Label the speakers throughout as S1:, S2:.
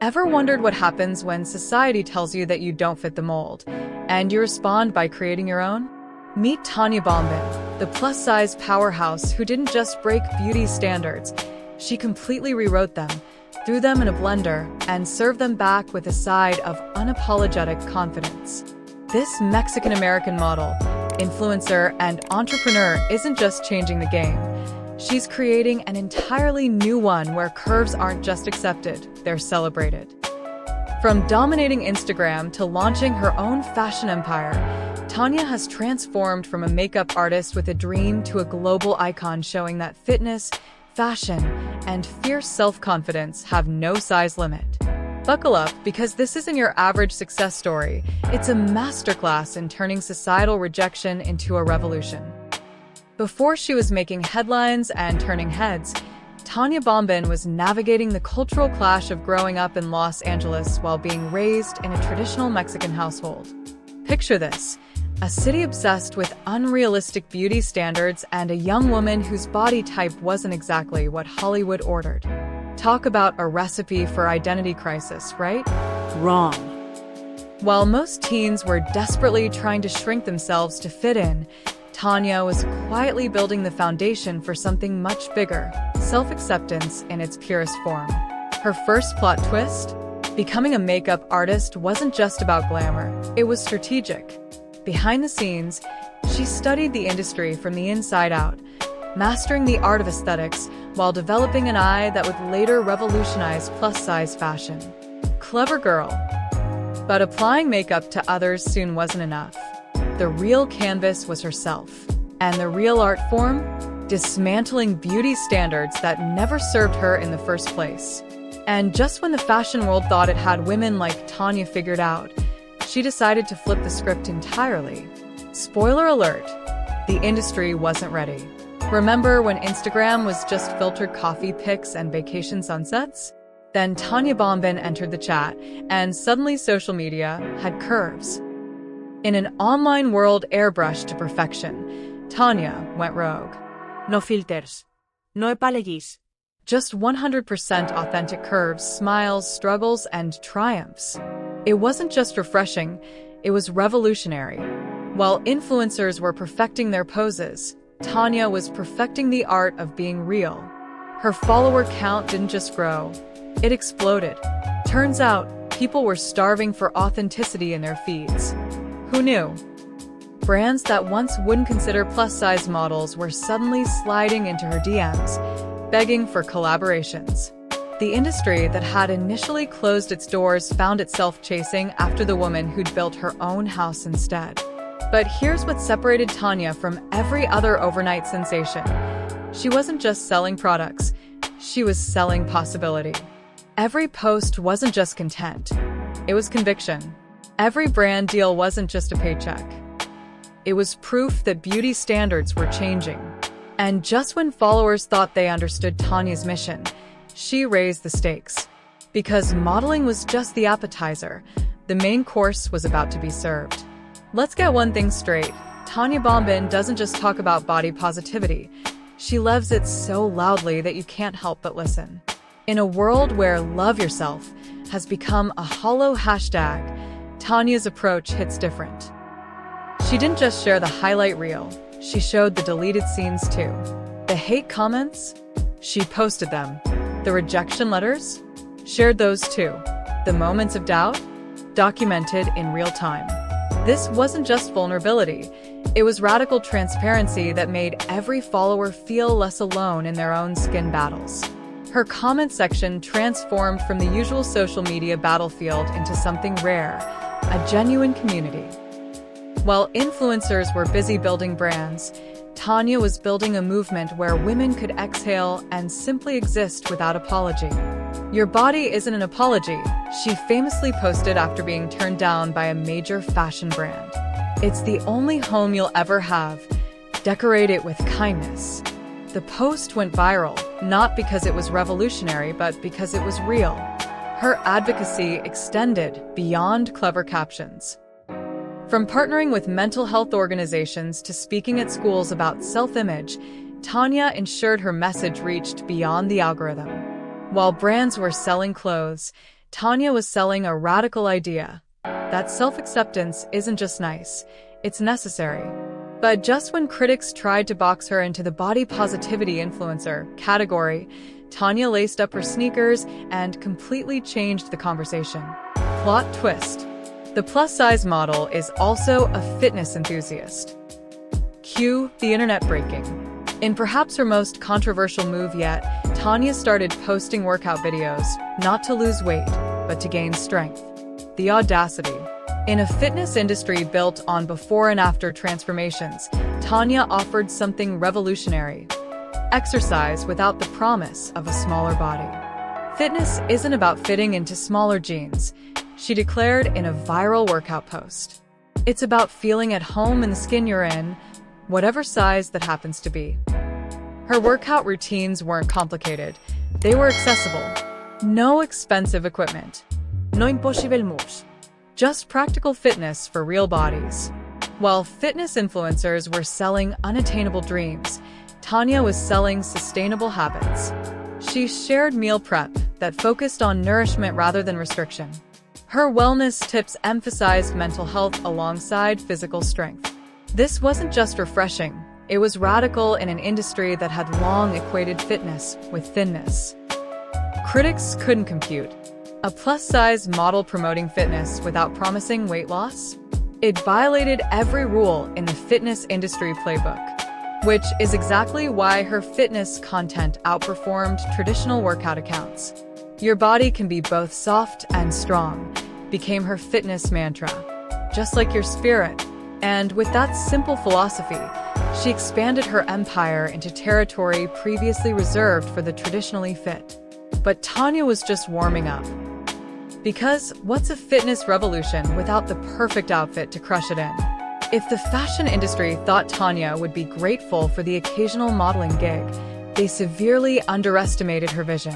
S1: Ever wondered what happens when society tells you that you don't fit the mold, and you respond by creating your own? Meet Tania Bombon, the plus-size powerhouse who didn't just break beauty standards. She completely rewrote them, threw them in a blender, and served them back with a side of unapologetic confidence. This Mexican-American model, influencer, and entrepreneur isn't just changing the game. She's creating an entirely new one where curves aren't just accepted, they're celebrated. From dominating Instagram to launching her own fashion empire, Tania has transformed from a makeup artist with a dream to a global icon showing that fitness, fashion, and fierce self-confidence have no size limit. Buckle up, because this isn't your average success story. It's a masterclass in turning societal rejection into a revolution. Before she was making headlines and turning heads, Tania Bombon was navigating the cultural clash of growing up in Los Angeles while being raised in a traditional Mexican household. Picture this: a city obsessed with unrealistic beauty standards and a young woman whose body type wasn't exactly what Hollywood ordered. Talk about a recipe for identity crisis, right?
S2: Wrong.
S1: While most teens were desperately trying to shrink themselves to fit in, Tania was quietly building the foundation for something much bigger: self-acceptance in its purest form. Her first plot twist? Becoming a makeup artist wasn't just about glamour, it was strategic. Behind the scenes, she studied the industry from the inside out, mastering the art of aesthetics while developing an eye that would later revolutionize plus-size fashion. Clever girl. But applying makeup to others soon wasn't enough. The real canvas was herself. And the real art form? Dismantling beauty standards that never served her in the first place. And just when the fashion world thought it had women like Tania figured out, she decided to flip the script entirely. Spoiler alert, the industry wasn't ready. Remember when Instagram was just filtered coffee pics and vacation sunsets? Then Tania Bombon entered the chat, and suddenly social media had curves. In an online world airbrushed to perfection, Tania went rogue.
S2: No filters. No apologies.
S1: Just 100% authentic curves, smiles, struggles, and triumphs. It wasn't just refreshing, it was revolutionary. While influencers were perfecting their poses, Tania was perfecting the art of being real. Her follower count didn't just grow, it exploded. Turns out, people were starving for authenticity in their feeds. Who knew? Brands that once wouldn't consider plus-size models were suddenly sliding into her DMs, begging for collaborations. The industry that had initially closed its doors found itself chasing after the woman who'd built her own house instead. But here's what separated Tania from every other overnight sensation. She wasn't just selling products, she was selling possibility. Every post wasn't just content, it was conviction. Every brand deal wasn't just a paycheck. It was proof that beauty standards were changing. And just when followers thought they understood Tania's mission, she raised the stakes. Because modeling was just the appetizer, the main course was about to be served. Let's get one thing straight. Tania Bombon doesn't just talk about body positivity. She lives it so loudly that you can't help but listen. In a world where love yourself has become a hollow hashtag, Tania's approach hits different. She didn't just share the highlight reel, she showed the deleted scenes too. The hate comments? She posted them. The rejection letters? Shared those too. The moments of doubt? Documented in real time. This wasn't just vulnerability, it was radical transparency that made every follower feel less alone in their own skin battles. Her comment section transformed from the usual social media battlefield into something rare, a genuine community. While influencers were busy building brands, Tania was building a movement where women could exhale and simply exist without apology. "Your body isn't an apology," she famously posted after being turned down by a major fashion brand. "It's the only home you'll ever have. Decorate it with kindness." The post went viral, not because it was revolutionary, but because it was real. Her advocacy extended beyond clever captions. From partnering with mental health organizations to speaking at schools about self-image, Tania ensured her message reached beyond the algorithm. While brands were selling clothes, Tania was selling a radical idea that self-acceptance isn't just nice, it's necessary. But just when critics tried to box her into the body positivity influencer category, Tania laced up her sneakers and completely changed the conversation. Plot twist. The plus-size model is also a fitness enthusiast. Cue the internet breaking. In perhaps her most controversial move yet, Tania started posting workout videos, not to lose weight, but to gain strength. The audacity. In a fitness industry built on before and after transformations, Tania offered something revolutionary: exercise without the promise of a smaller body. Fitness isn't about fitting into smaller jeans, she declared in a viral workout post. It's about feeling at home in the skin you're in, whatever size that happens to be. Her workout routines weren't complicated, they were accessible. No expensive equipment.
S2: No impossible moves.
S1: Just practical fitness for real bodies. While fitness influencers were selling unattainable dreams, Tania was selling sustainable habits. She shared meal prep that focused on nourishment rather than restriction. Her wellness tips emphasized mental health alongside physical strength. This wasn't just refreshing, it was radical in an industry that had long equated fitness with thinness. Critics couldn't compute. A plus-size model promoting fitness without promising weight loss? It violated every rule in the fitness industry playbook, which is exactly why her fitness content outperformed traditional workout accounts. Your body can be both soft and strong, became her fitness mantra, just like your spirit. And with that simple philosophy, she expanded her empire into territory previously reserved for the traditionally fit. But Tania was just warming up. Because what's a fitness revolution without the perfect outfit to crush it in? If the fashion industry thought Tania would be grateful for the occasional modeling gig, they severely underestimated her vision.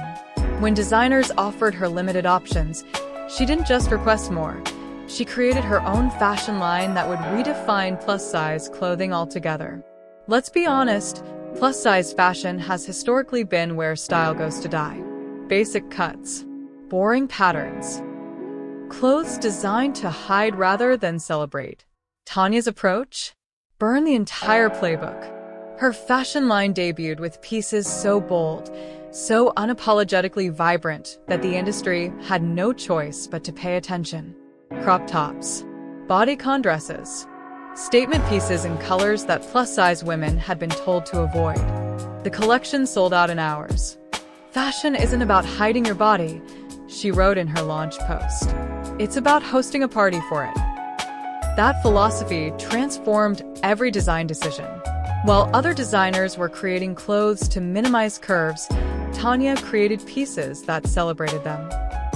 S1: When designers offered her limited options, she didn't just request more. She created her own fashion line that would redefine plus-size clothing altogether. Let's be honest, plus-size fashion has historically been where style goes to die. Basic cuts. Boring patterns. Clothes designed to hide rather than celebrate. Tania's approach? Burn the entire playbook. Her fashion line debuted with pieces so bold, so unapologetically vibrant that the industry had no choice but to pay attention. Crop tops. Bodycon dresses. Statement pieces in colors that plus-size women had been told to avoid. The collection sold out in hours. Fashion isn't about hiding your body, she wrote in her launch post. It's about hosting a party for it. That philosophy transformed every design decision. While other designers were creating clothes to minimize curves, Tania created pieces that celebrated them.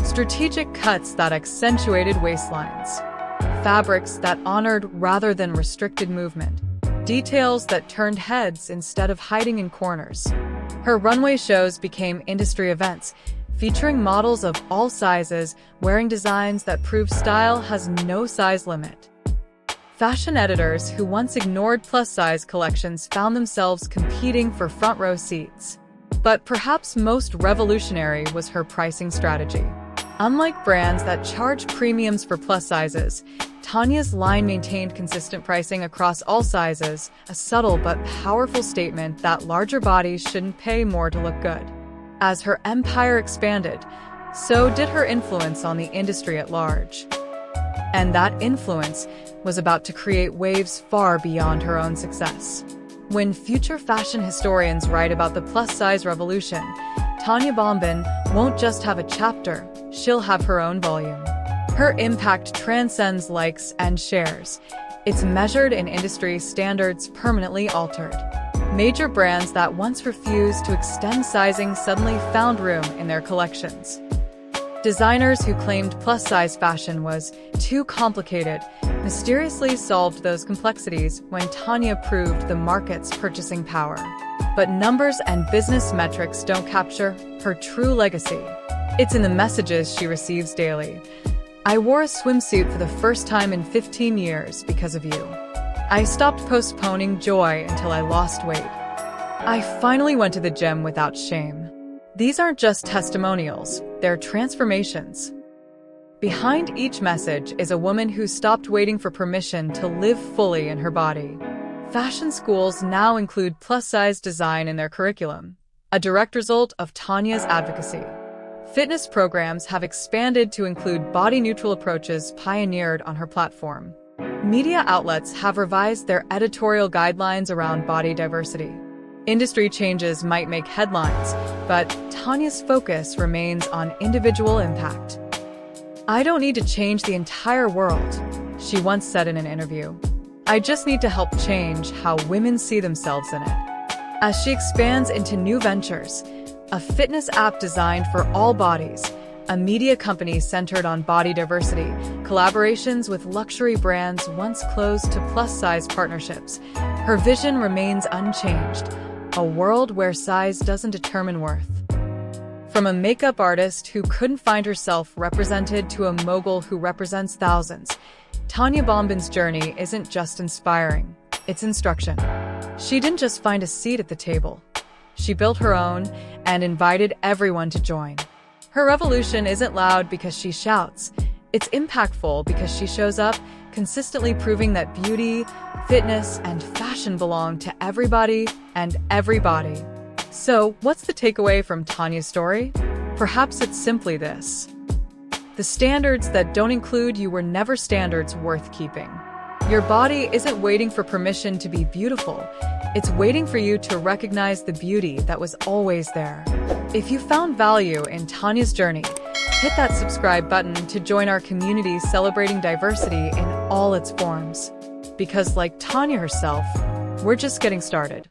S1: Strategic cuts that accentuated waistlines. Fabrics that honored rather than restricted movement. Details that turned heads instead of hiding in corners. Her runway shows became industry events, featuring models of all sizes wearing designs that prove style has no size limit. Fashion editors who once ignored plus-size collections found themselves competing for front-row seats. But perhaps most revolutionary was her pricing strategy. Unlike brands that charge premiums for plus sizes, Tania's line maintained consistent pricing across all sizes, a subtle but powerful statement that larger bodies shouldn't pay more to look good. As her empire expanded, so did her influence on the industry at large. And that influence was about to create waves far beyond her own success. When future fashion historians write about the plus-size revolution, Tania Bombon won't just have a chapter, she'll have her own volume. Her impact transcends likes and shares. It's measured in industry standards permanently altered. Major brands that once refused to extend sizing suddenly found room in their collections. Designers who claimed plus-size fashion was too complicated mysteriously solved those complexities when Tania proved the market's purchasing power. But numbers and business metrics don't capture her true legacy. It's in the messages she receives daily. I wore a swimsuit for the first time in 15 years because of you. I stopped postponing joy until I lost weight. I finally went to the gym without shame. These aren't just testimonials, they're transformations. Behind each message is a woman who stopped waiting for permission to live fully in her body. Fashion schools now include plus-size design in their curriculum, a direct result of Tania's advocacy. Fitness programs have expanded to include body-neutral approaches pioneered on her platform. Media outlets have revised their editorial guidelines around body diversity. Industry changes might make headlines, but Tania's focus remains on individual impact. "I don't need to change the entire world," she once said in an interview. "I just need to help change how women see themselves in it." As she expands into new ventures, a fitness app designed for all bodies, a media company centered on body diversity, collaborations with luxury brands once closed to plus-size partnerships, her vision remains unchanged, a world where size doesn't determine worth. From a makeup artist who couldn't find herself represented to a mogul who represents thousands, Tania Bombon's journey isn't just inspiring, it's instruction. She didn't just find a seat at the table. She built her own and invited everyone to join. Her revolution isn't loud because she shouts. It's impactful because she shows up, consistently proving that beauty, fitness, and fashion belong to everybody and everybody. So, what's the takeaway from Tania's story? Perhaps it's simply this: the standards that don't include you were never standards worth keeping. Your body isn't waiting for permission to be beautiful. It's waiting for you to recognize the beauty that was always there. If you found value in Tania's journey, hit that subscribe button to join our community celebrating diversity in all its forms. Because like Tania herself, we're just getting started.